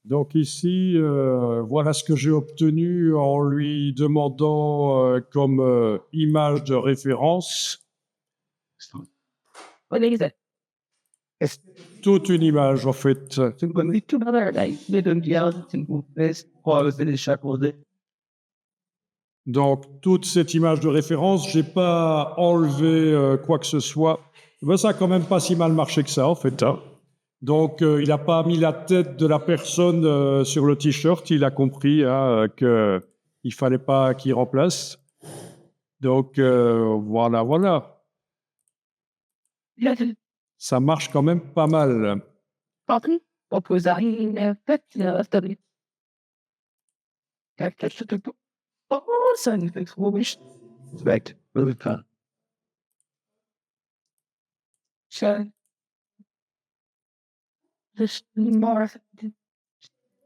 Donc ici, voilà ce que j'ai obtenu en lui demandant comme image de référence What is it? It's toute une image en fait. simply two other like little yellow simple this or finish up with it. Donc toute cette image de référence, j'ai pas enlevé quoi que ce soit. Ben, ça a quand même pas si mal marché que ça en fait, hein. Donc il n'a pas mis la tête de la personne sur le t-shirt, il a compris hein, que il fallait pas qu'il remplace. Donc voilà, voilà. Yes, Ça marche quand même pas mal. coffee. What was that? Study. Catch the oh, son, fix what we expect. Really fun. So, this more.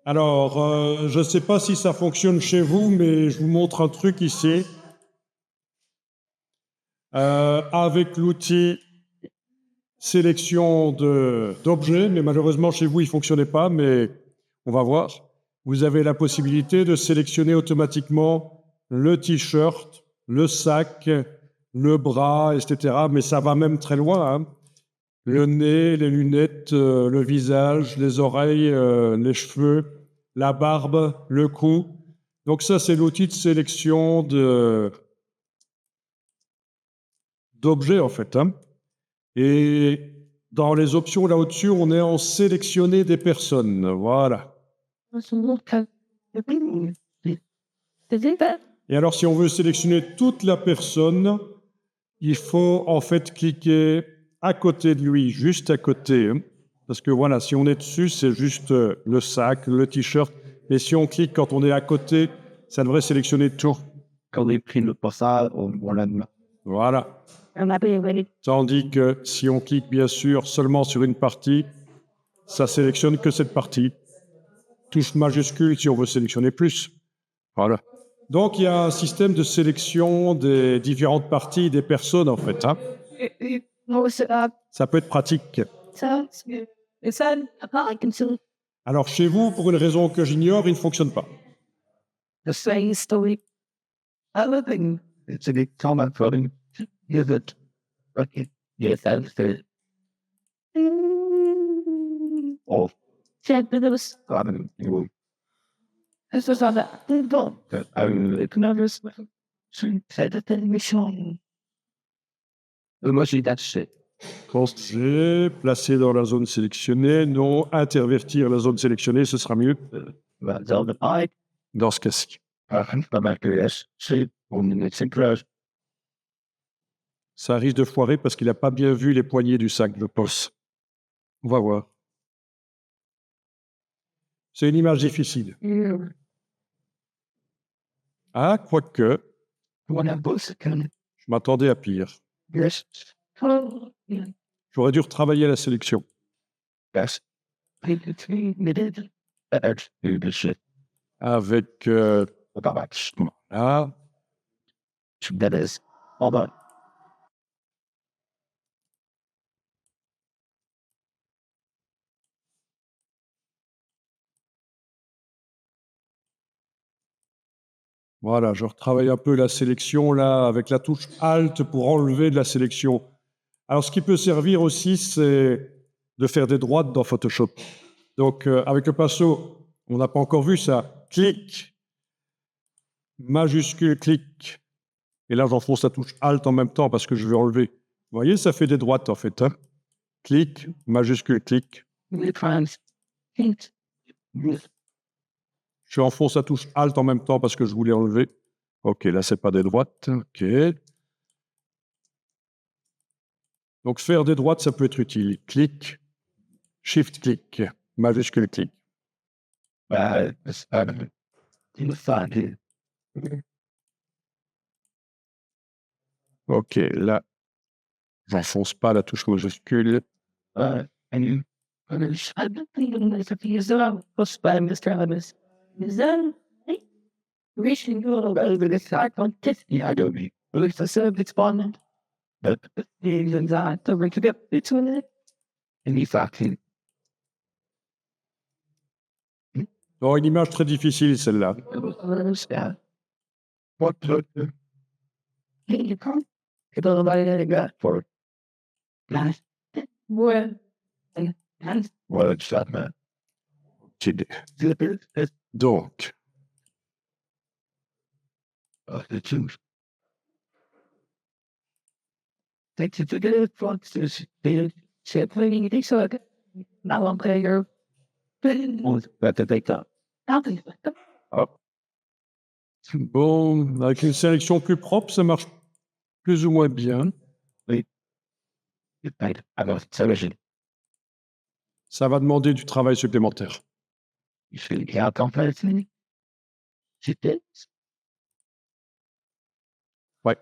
Alors, je ne sais pas si ça fonctionne chez vous, mais je vous montre un truc ici. Avec l'outil sélection d'objets, mais malheureusement chez vous, il ne fonctionnait pas, mais on va voir. Vous avez la possibilité de sélectionner automatiquement le t-shirt, le sac, le bras, etc. Mais ça va même très loin, hein. Le nez, les lunettes, le visage, les oreilles, les cheveux, la barbe, le cou. Donc ça, c'est l'outil de sélection d'objets, en fait, hein. Et dans les options là au-dessus, on est en sélectionner des personnes. Voilà. Et alors, si on veut sélectionner toute la personne, il faut en fait cliquer à côté de lui, juste à côté, hein. Parce que voilà, si on est dessus, c'est juste le sac, le t-shirt. Et si on clique quand on est à côté, ça devrait sélectionner tout. Quand les prix le passage, on l'a. Voilà. On a payé ready. Tandis que si on clique bien sûr seulement sur une partie, ça sélectionne que cette partie. Touche majuscule si on veut sélectionner plus. Voilà. Donc il y a un système de sélection des différentes parties des personnes en fait, hein. No, it's Ça peut être pratique. so it's I can see Alors chez vous, pour une raison que j'ignore, il ne fonctionne pas. the same story. Other thing, it's a big comment from is it okay? Yes, that's it. Oh, check those. You this is on that. Don't. I will never said the television. Mostly that's it. Constater, placer dans la zone sélectionnée, non, intervertir la zone sélectionnée, ce sera mieux That's all the pie. dans ce cas-ci. Yes, see, it's impressed. Ça risque de foirer parce qu'il n'a pas bien vu les poignées du sac, je pense. On va voir. C'est une image difficile. Ah, quoique, When I both can, je m'attendais à pire. yes. Oh, yeah. J'aurais dû retravailler la sélection. Yes. People 3 minutes. That's the shit. Avec, About là, that is. Hold on. voilà, je retravaille un peu la sélection, là, avec la touche Alt pour enlever de la sélection. Alors, ce qui peut servir aussi, c'est de faire des droites dans Photoshop. Donc, avec le pinceau, on n'a pas encore vu ça. Clic, majuscule, clic. Et là, j'enfonce la touche Alt en même temps parce que je vais enlever. Vous voyez, ça fait des droites, en fait, hein. Clic, majuscule, clic. The trans. Hint. Je enfonce la touche Alt en même temps parce que je voulais enlever. OK, là, c'est pas des droites. OK. Donc, faire des droites, ça peut être utile. Clic, Shift-clic, majuscule, clic. It's in the fun. OK, là, j'enfonce pas la touche majuscule. And you. I've been thinking this a few years ago. What's by Mr. Adams? Is that reaching you over the side on Tiffany? I don't mean. At least I said it's bonded. But the that the ring to get between it. And he's acting. Oh, une image très difficile, celle-là. What the? You can't. It's all about it. Got for nice. Well, well, it's that man. Donc, The truth. Thanks to the foxes, they said, playing it, so now I'm playing her. That's a big up. Nothing. bon, avec une sélection plus propre, ça marche plus ou moins bien. Alors, ça va, Ça va demander du travail supplémentaire. je fais le gars en fait. C'était. Ouais.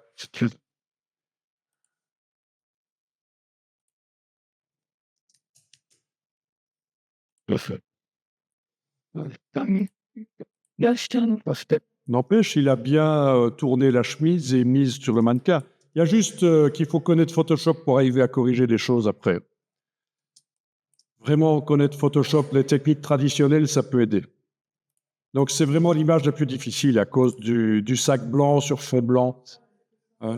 Le feu. Là, je tiens, parce que N'empêche, il a bien tourné la chemise et mise sur le mannequin. Il y a juste qu'il faut connaître Photoshop pour arriver à corriger des choses après. Vraiment connaître Photoshop, les techniques traditionnelles, ça peut aider. Donc c'est vraiment l'image la plus difficile à cause du sac blanc sur fond blanc.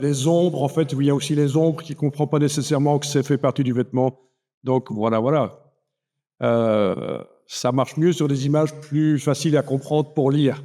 Les ombres, en fait, il y a aussi les ombres qui ne comprend pas nécessairement que c'est fait partie du vêtement. Donc voilà. Ça marche mieux sur des images plus faciles à comprendre pour lire.